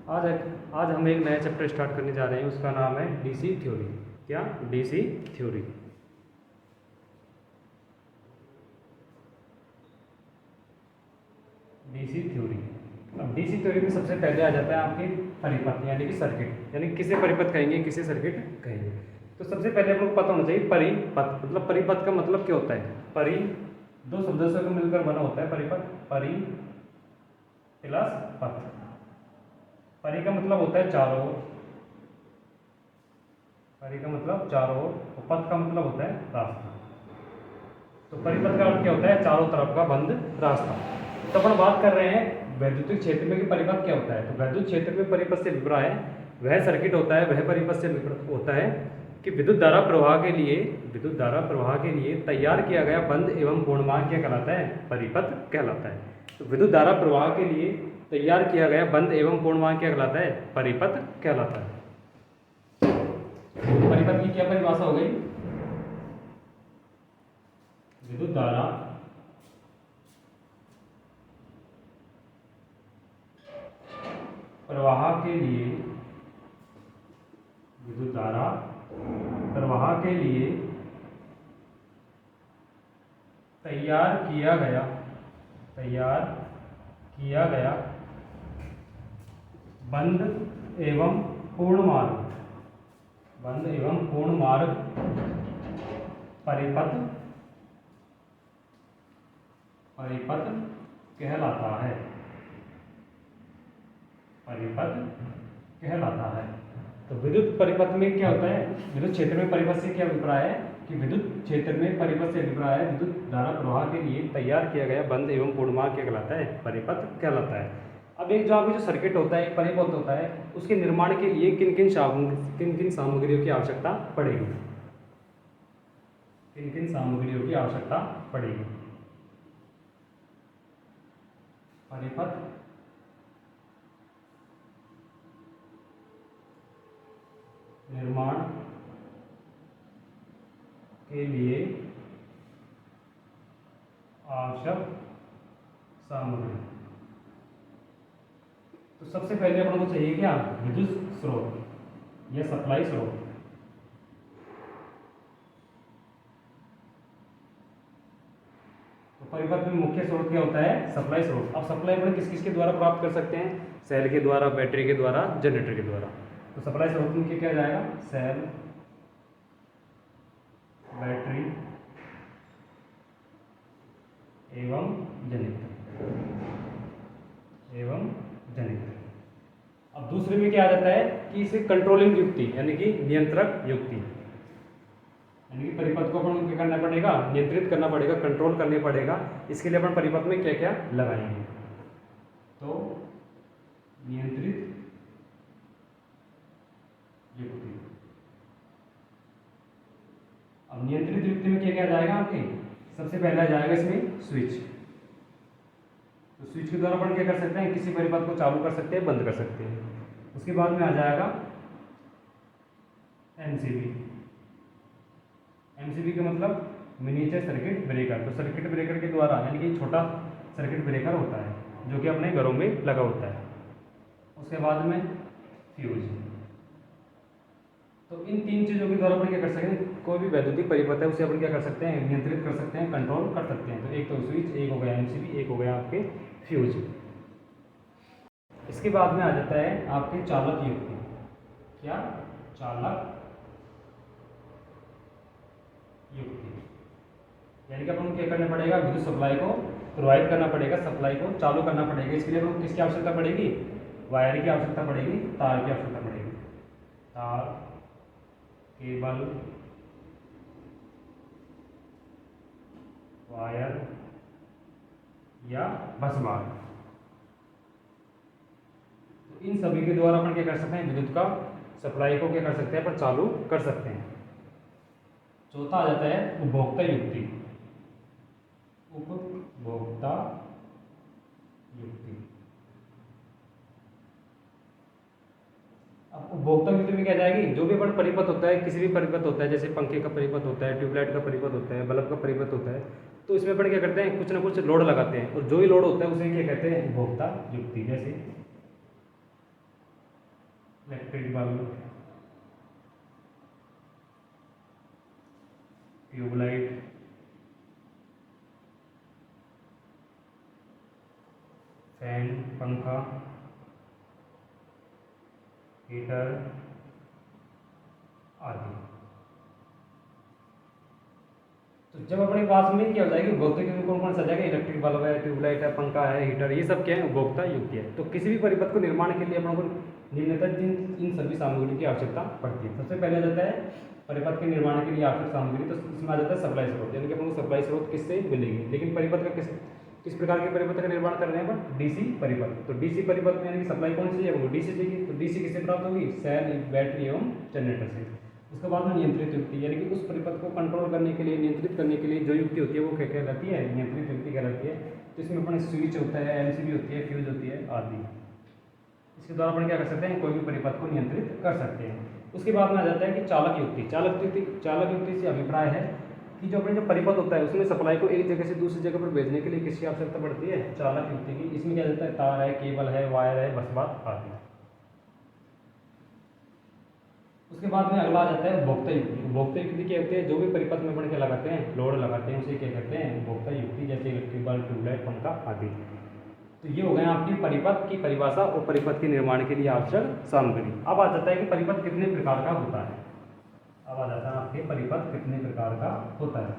आज हम एक नया चैप्टर स्टार्ट करने जा रहे हैं, उसका नाम है डीसी थ्योरी। क्या? DC theory. DC theory. अब डीसी थ्योरी में सबसे पहले आ जाता है आपके परिपथ यानी कि सर्किट, यानी किसे परिपथ कहेंगे, किसे सर्किट कहेंगे। तो सबसे पहले आप लोग को पता होना चाहिए परिपथ मतलब परिपथ का मतलब क्या होता है। परि दो शब्दों से मिलकर बना होता है परिपथ। परि प्लस पथ। परि का मतलब होता है चारों ओर, परि का मतलब चारों ओर, और पथ का मतलब होता है रास्ता। तो परिपथ का अर्थ क्या होता है? चारों तरफ का बंद रास्ता। तो अपन बात कर रहे हैं वैद्युतिक क्षेत्र में कि परिपथ क्या होता है। तो वैद्युत क्षेत्र में परिपथ से अभिप्राय वह सर्किट होता है, वह परिपथ से होता है कि विद्युत धारा प्रवाह के लिए तैयार किया गया बंद एवं पूर्ण मार्ग क्या कहलाता है? परिपथ कहलाता है। तो विद्युत धारा प्रवाह के लिए तैयार किया गया बंद एवं पूर्ण मार्ग क्या कहलाता है? परिपथ कहलाता है। परिपथ की क्या परिभाषा हो गई? विद्युत धारा प्रवाह के लिए, विद्युत धारा प्रवाह के लिए तैयार किया गया बंद एवं पूर्ण मार्ग परिपथ कहलाता है। तो विद्युत परिपथ में क्या होता है? विद्युत क्षेत्र में परिपथ से क्या अभिप्राय है कि विद्युत क्षेत्र में परिपथ से अभिप्राय है विद्युत धारा प्रवाह के लिए तैयार किया गया बंद एवं पूर्ण मार्ग क्या कहलाता है? परिपथ कहलाता है। अब एक जो आपका जो सर्किट होता है, एक परिपथ होता है, उसके निर्माण के लिए किन किन सामग्रियों की आवश्यकता पड़ेगी? परिपथ निर्माण के लिए आवश्यक सामग्री। तो सबसे पहले अपन को चाहिए क्या? विद्युत स्रोत या सप्लाई स्रोत। तो परिपथ में मुख्य स्रोत क्या होता है? सप्लाई स्रोत। अब सप्लाई अपन किस किस के द्वारा प्राप्त कर सकते हैं? सेल के द्वारा, बैटरी के द्वारा, जनरेटर के द्वारा। तो सप्लाई स्रोत में क्या जाएगा? सेल, बैटरी एवं जनरेटर। अब दूसरे में क्या आ जाता है कि इसे कंट्रोलिंग युक्ति यानी कि नियंत्रक युक्ति, यानी कि परिपथ को अपन क्या करना पड़ेगा? नियंत्रित करना पड़ेगा, कंट्रोल करने पड़ेगा। इसके लिए अपन परिपथ में क्या क्या लगाएंगे? तो नियंत्रित युक्ति। अब नियंत्रित युक्ति में क्या क्या जाएगा आपके? सबसे पहला जाएगा इसमें स्विच। तो स्विच के द्वारा अपन क्या कर सकते हैं? किसी परिपथ को चालू कर सकते हैं, बंद कर सकते हैं। उसके बाद में आ जाएगा एमसीबी का मतलब मिनिएचर सर्किट ब्रेकर। तो सर्किट ब्रेकर के द्वारा, यानी कि छोटा सर्किट ब्रेकर होता है जो कि अपने घरों में लगा होता है। उसके बाद में फ्यूज। तो इन तीन चीज़ों के द्वारा अपन क्या कर सकते हैं? कोई भी वैद्युतिक परिपथ है उसे अपन क्या कर सकते हैं? नियंत्रित कर सकते हैं, कंट्रोल कर सकते हैं। तो एक तो स्विच, एक हो गया एमसीबी, एक हो गया आपके फ्यूज। इसके बाद में आ जाता है आपके चालक युक्ति। क्या? चालक युक्ति। यानी कि अपन को क्या करना पड़ेगा? विद्युत सप्लाई को प्रोवाइड करना पड़ेगा, सप्लाई को चालू करना पड़ेगा। इसके लिए अपन किसकी आवश्यकता पड़ेगी? वायर की आवश्यकता पड़ेगी, तार की आवश्यकता पड़ेगी। तार, केबल, वायर या बसबार। तो इन सभी के द्वारा अपन क्या कर सकते हैं? विद्युत का सप्लाई को क्या कर सकते हैं? अपन चालू कर सकते हैं। चौथा आ जाता है उपभोक्ता युक्ति। उपभोक्ता युक्ति। अब उपभोक्ता युक्ति में क्या जाएगी? जो भी अपन परिपथ होता है, किसी भी परिपथ होता है, जैसे पंखे का परिपथ होता है, ट्यूबलाइट का परिपथ होता है, बल्ब का परिपथ होता है, तो इसमें अपन क्या करते हैं? कुछ ना कुछ लोड लगाते हैं, और जो भी लोड होता है उसे क्या कहते हैं? उपभोक्ता युक्ति। जैसे इलेक्ट्रिक बल्ब, ट्यूबलाइट, फैन, पंखा, हीटर आदि। तो जब अपने पास में क्या हो जाएगी, उपभोक्ता के कौन कौन सा जाएगा, इलेक्ट्रिक बल्ब है, ट्यूबलाइट है, पंखा है, हीटर, ये सब क्या है, उपभोक्ता युक्ति है। तो किसी भी परिपथ को निर्माण के लिए अपनों को निम्नतम इन सभी सामग्री की आवश्यकता पड़ती है। सबसे पहले आ जाता है परिपथ के निर्माण के लिए आवश्यक सामग्री, तो इसमें आ जाता है सप्लाई स्रोत, यानी कि अपन को सप्लाई स्रोत किससे मिलेगी। लेकिन परिपथ का किस प्रकार के परिपथ का निर्माण कर रहे हैं अपन, डीसी परिपथ। तो डीसी परिपथ में यानी कि सप्लाई कौन सी चाहिए, हमको डीसी चाहिए। तो डीसी किससे प्राप्त होगी, सेल, बैटरी एवं जनरेटर से। उसके बाद में नियंत्रित युक्ति, यानी कि उस परिपथ को कंट्रोल करने के लिए, नियंत्रित करने के लिए जो युक्ति होती है वो क्या कहलाती है, नियंत्रित युक्ति कहलाती है। तो इसमें अपन स्विच होता है, एमसीबी होती है, फ्यूज होती है आदि। इसके द्वारा अपन क्या कर सकते हैं, कोई भी परिपथ को नियंत्रित कर सकते हैं। उसके बाद में आ जाता है कि चालक युक्ति। चालक युक्ति से अभिप्राय है कि जो अपने जो परिपथ होता है उसमें सप्लाई को एक जगह से दूसरी जगह पर भेजने के लिए किसकी आवश्यकता पड़ती है, चालक युक्ति की। इसमें क्या जाता है, तार है, केबल है, वायर है, बस बात आदि। उसके बाद में अगला आ जाता है उपभोक्ता युक्ति। उपभोक्ता युक्ति क्या होती है, जो भी परिपथ में अपन क्या लगाते हैं, लोड लगाते हैं, उसे क्या कहते हैं, उपभोक्ता युक्ति। जैसे इलेक्ट्रिक बल्ब, ट्यूबलाइट, पंखा आदि। तो ये हो गए आपकी परिपथ की परिभाषा और परिपथ के निर्माण के लिए आवश्यक सामग्री। अब आ जाता है कि परिपथ कितने प्रकार का होता है। अब आ जाता है आपके परिपथ कितने प्रकार का होता है।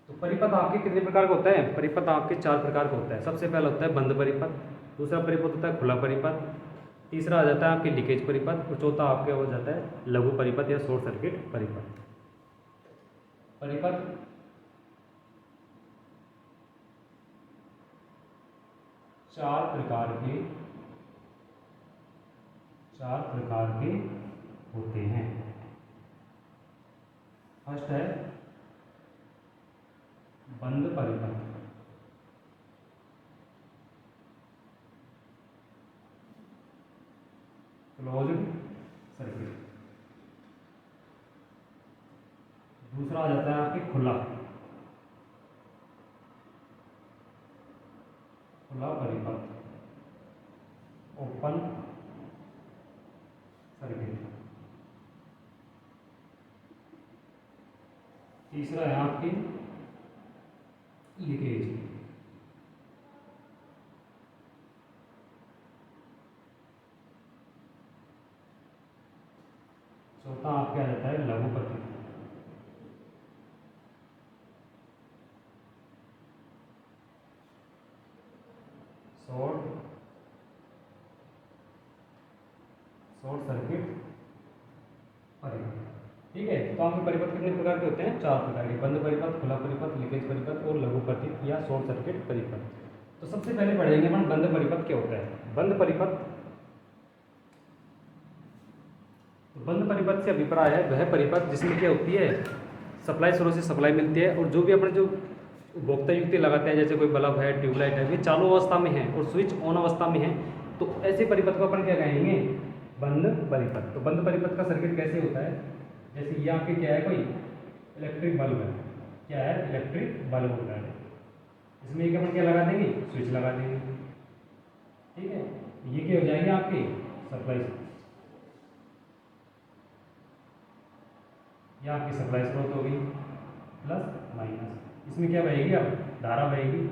तो परिपथ आपके कितने प्रकार का होता है, परिपथ आपके 4 प्रकार का होता है। सबसे पहला होता है बंद परिपथ, दूसरा परिपथ होता है खुला परिपथ, तीसरा आ जाता है आपके लीकेज परिपथ, और चौथा आपके हो जाता है लघु परिपथ या शॉर्ट सर्किट परिपथ। परिपथ 4 प्रकार के होते हैं। फर्स्ट है बंद परिपथ, क्लोज्ड सर्किट। दूसरा आ जाता है आपके खुला परिपथ, ओपन सर्किट। तीसरा है आपकी लीकेज। चौथा आपके आ जाता है लघु परिपथ। शॉर्ट सर्किट परिपथ। ठीक है, तो आपके परिपथ कितने प्रकार के होते हैं, 4 प्रकार के, बंद परिपथ, खुला परिपथ, लीकेज परिपथ और लघु परिपथ या शॉर्ट सर्किट परिपथ। तो सबसे पहले पढ़ेंगे अपन बंद परिपथ क्या होता है। बंद परिपथ से अभिप्राय है वह परिपथ जिसमें क्या होती है, सप्लाई स्रोत से सप्लाई मिलती है, और जो भी अपने जो उपभोक्ता युक्ति लगाते हैं, जैसे कोई बल्ब है, ट्यूबलाइट है, वे चालू अवस्था में है और स्विच ऑन अवस्था में है, तो ऐसे परिपथ को अपन क्या कहेंगे, बंद परिपथ। तो बंद परिपथ का सर्किट कैसे होता है, जैसे ये आपके क्या है, कोई इलेक्ट्रिक बल्ब है, क्या है, इलेक्ट्रिक बल्ब होता है। इसमें एक अपन क्या लगा देंगे, स्विच लगा देंगे। ठीक है, ये क्या हो जाएगी आपकी सप्लाई, ये आपकी सप्लाई स्रोत होगी, प्लस माइनस। इसमें क्या बहेगी, अब धारा बहेगी।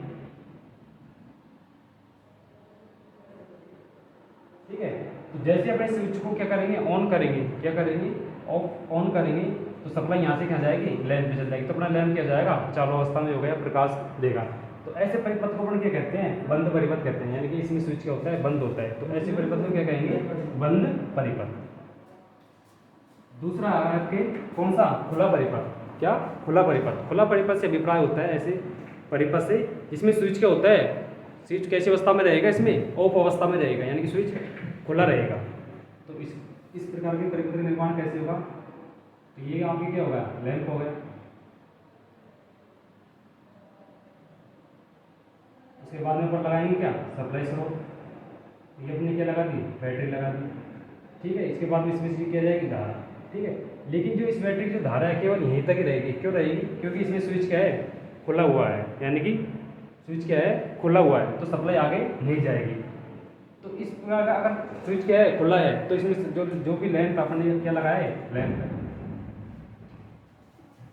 ठीक है, तो जैसे अपने स्विच को क्या करेंगे, ऑन करेंगे, क्या करेंगे, ऑन करेंगे, तो सप्लाई यहाँ से क्या जाएगी, लैंप पे चल जाएगी, तो अपना लैंप क्या जाएगा, चालू अवस्था में हो गया, प्रकाश देगा। तो ऐसे परिपथ को अपन क्या कहते हैं, बंद परिपथ कहते हैं, यानी कि इसमें स्विच क्या होता है, बंद होता है। तो ऐसे परिपथ को क्या कहेंगे, बंद परिपथ। दूसरा है आपके कौन सा, खुला परिपथ। क्या, खुला परिपथ। खुला परिपथ से अभिप्राय होता है ऐसे परिपथ से जिसमें स्विच क्या होता है, स्विच कैसी अवस्था में रहेगा, इसमें ऑफ अवस्था में रहेगा, यानी कि स्विच खुला रहेगा। तो इस प्रकार के परिपथ का निर्माण कैसे होगा, तो ये आपके क्या होगा, लैंप हो गया। उसके बाद में ऊपर लगाएंगे क्या, सप्लाई स्रोत, ये अपने क्या लगा दी, बैटरी लगा दी। ठीक है, इसके बाद में इसमें से क्या जाएगी, धारा। ठीक है, लेकिन जो इस बैटरी की जो धारा है केवल यहीं तक ही रहेगी। क्यों रहेगी, क्योंकि इसमें स्विच क्या है, खुला हुआ है, यानी कि स्विच क्या है, खुला हुआ है, तो सप्लाई आगे नहीं जाएगी। तो इस प्रकार का अगर स्विच क्या है खुला है तो इसमें जो जो भी लैंप अपन ने क्या लगाया है लैंप,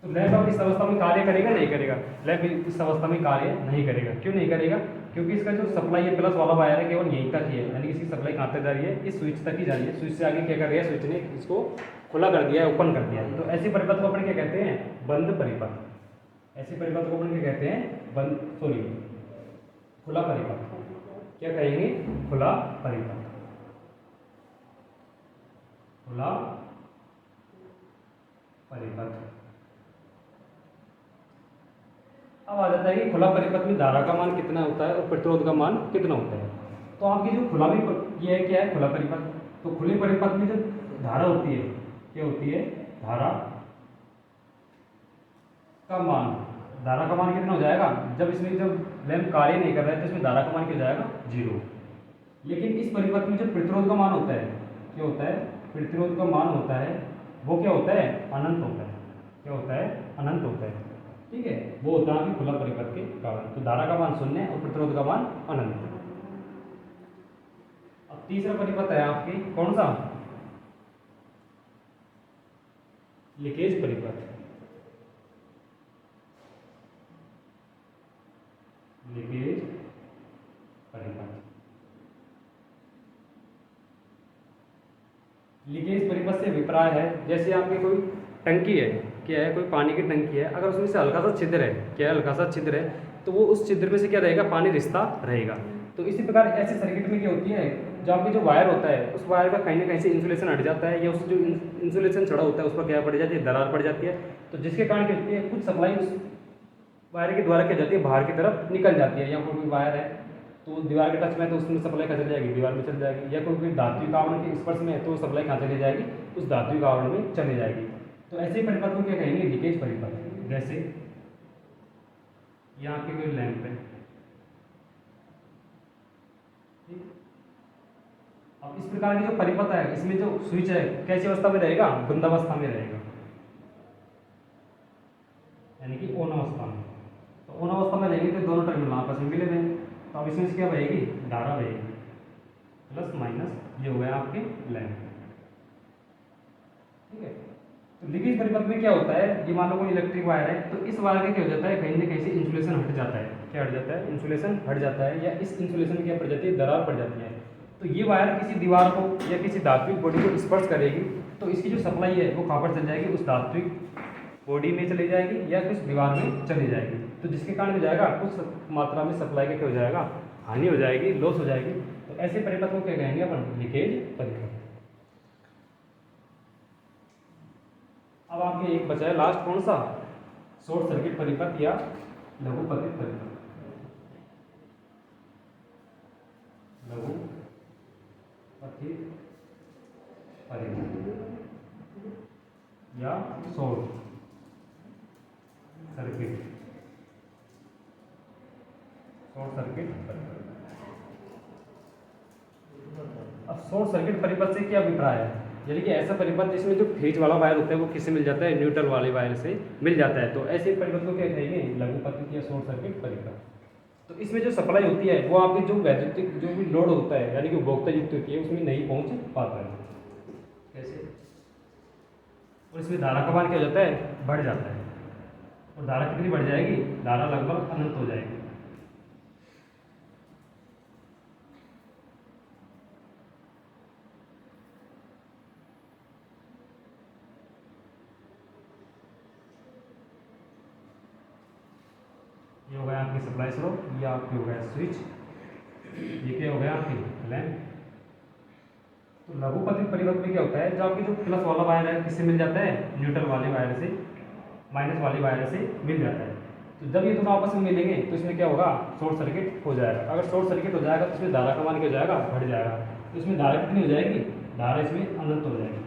तो लैंप अब इस अवस्था में कार्य करेगा नहीं करेगा? लैंप इस अवस्था में कार्य नहीं करेगा। क्यों नहीं करेगा? क्योंकि इसका जो सप्लाई है प्लस वाला वायर है केवल यहीं तक ही है, यानी कि इसकी सप्लाई कहाँ तक जा रही है? इस स्विच तक ही जा रही है। स्विच से आगे क्या कर रही है? स्विच ने इसको खुला कर दिया है, ओपन कर दिया है। तो ऐसी परिपथ को अपन क्या कहते हैं? बंद परिपथ। ऐसी परिपथ को अपन क्या कहते हैं? बंद सॉरी खुला परिपथ। क्या कहेंगे? खुला परिपथ। खुला परिपथ। अब आ जाता है कि खुला परिपथ में धारा का मान कितना होता है और प्रतिरोध का मान कितना होता है। तो आपकी जो खुला भी ये है क्या है? खुला परिपथ। तो खुले परिपथ में जो धारा होती है क्या होती है? धारा का मान। धारा का मान कितना हो जाएगा? जब इसमें जब लैंप कार्य नहीं कर रहा है तो इसमें धारा का मान क्या हो जाएगा? 0। लेकिन इस परिपथ में जो प्रतिरोध का मान होता है क्या होता है? प्रतिरोध का मान होता है वो क्या होता है? अनंत होता है। क्या होता है? अनंत होता है। ठीक है, वो होता है खुला परिपथ के कारण। तो धारा का मान 0 और प्रतिरोध का मान अनंत। अब तीसरा परिपथ है आपकी कौन सा? लीकेज परिपथ। लीकेज परिपथ। लीकेज परिपथ से अभिप्राय है जैसे आपकी कोई टंकी है, क्या है? कोई पानी की टंकी है, अगर उसमें से हल्का सा छिद्र है, क्या है? हल्का सा छिद्र है, तो वो उस छिद्र में से क्या रहेगा? पानी रिश्ता रहेगा। तो इसी प्रकार ऐसे सर्किट में क्या होती है? जो आपकी जो वायर होता है उस वायर का कहीं ना कहीं से इंसुलेशन हट जाता है, या उस जो इंसुलेशन चढ़ा होता है उस पर क्या पड़ जाती है? दरार पड़ जाती है। तो जिसके कारण क्या होती है? कुछ सप्लाई उस वायर के द्वारा क्या जाती है? बाहर की तरफ निकल जाती है। या कोई वायर है तो दीवार के टच में है तो उसमें सप्लाई कहाँ चली जाएगी? दीवार में चली जाएगी। या कोई धात्विक आवरण के स्पर्श में है तो सप्लाई कहाँ चली जाएगी? उस धात्विक आवरण में चली जाएगी। तो ऐसे परिपथ को क्या कहेंगे? लीकेज परिपथ। जैसे यहाँ पे कोई लैंप है, ठीक? अब इस प्रकार की जो परिपथ है इसमें जो स्विच है कैसी अवस्था में रहेगा? बंद अवस्था में रहेगा, यानी कि ऑन अवस्था में। तो ऑन अवस्था में रहेंगे तो दोनों टर्मिनल आपस में मिले रहेंगे। तो अब इसमें से क्या बहेगी? धारा बहेगी, प्लस माइनस। ये हो गया आपके लैंप, ठीक है। तो लीकेज परिपथ में क्या होता है? ये मान लो कोई इलेक्ट्रिक वायर है, तो इस वायर का क्या हो जाता है? कहीं ना कहीं से इंसुलेशन हट जाता है। क्या हट जाता है? इंसुलेशन हट जाता है, या इस इंसुलेशन में क्या पड़ जाती है? दरार पड़ जाती है। तो ये वायर किसी दीवार को या किसी धात्विक बॉडी को स्पर्श करेगी, तो इसकी जो सप्लाई है वो कहाँ पर चल जाएगी? उस धात्विक बॉडी में चली जाएगी या कुछ दीवार में चली जाएगी। तो जिसके कारण हो जाएगा कुछ मात्रा में सप्लाई का क्या हो जाएगा? हानि हो जाएगी, लॉस हो जाएगी। तो ऐसे परिपथ को क्या कहेंगे अपन? लीकेज परिपथ। अब आपके एक बचा है लास्ट कौन सा? शॉर्ट सर्किट परिपथ या लघु पतित परिपथ। लघु पतित परिपथ या शॉर्ट सर्किट। शॉर्ट सर्किट परिपथ। अब शॉर्ट सर्किट परिपथ से क्या अभिप्राय है? यानी कि ऐसा परिपथ जिसमें जो फेज वाला वायर होता है वो किससे मिल जाता है? न्यूट्रल वाले वायर से मिल जाता है। तो ऐसे परिपथ को क्या कहेंगे? लघु पतित या शॉर्ट सर्किट परिपथ। तो इसमें जो सप्लाई होती है वो आपकी जो वैद्युतिक जो भी लोड होता है यानी कि उपभोक्ता युक्त होती है उसमें नहीं पहुंच पाता है। कैसे? और इसमें धारा का मान क्या हो जाता है? बढ़ जाता है। और धारा कितनी बढ़ जाएगी? धारा लगभग अनंत हो जाएगी। ये हो गया आपकी सप्लाई स्रोत, ये आपके हो गया स्विच, ये क्या हो गया आपकी लैंप। तो लघु पतित परिपथ में क्या होता है? जो आपकी जो प्लस वाला वायर है किससे मिल जाता है? न्यूट्रल वाले वायर से, माइनस वाले वायर से मिल जाता है। तो जब ये दोनों आपस में मिलेंगे तो इसमें क्या होगा? शॉर्ट सर्किट हो जाएगा। अगर शॉर्ट सर्किट हो जाएगा तो इसमें धारा का मान क्या हो जाएगा? बढ़ जाएगा। तो इसमें धारा कितनी हो जाएगी? धारा इसमें अनंत हो जाएगी।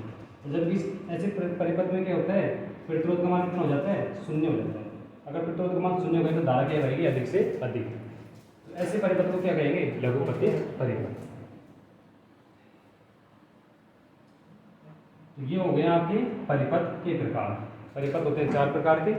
तो जब इस ऐसे परिपथ में क्या होता है? प्रतिरोध का मान कितना हो जाता है? 0 हो जाता है। अगर प्रतिरोध का मान 0 हो गया तो धारा क्या रहेगी? अधिक से अधिक। तो ऐसे परिपथ को क्या कहेंगे? लघु पतित परिपथ। तो ये हो गया आपके परिपथ के प्रकार। परिपथ होते हैं 4 प्रकार के।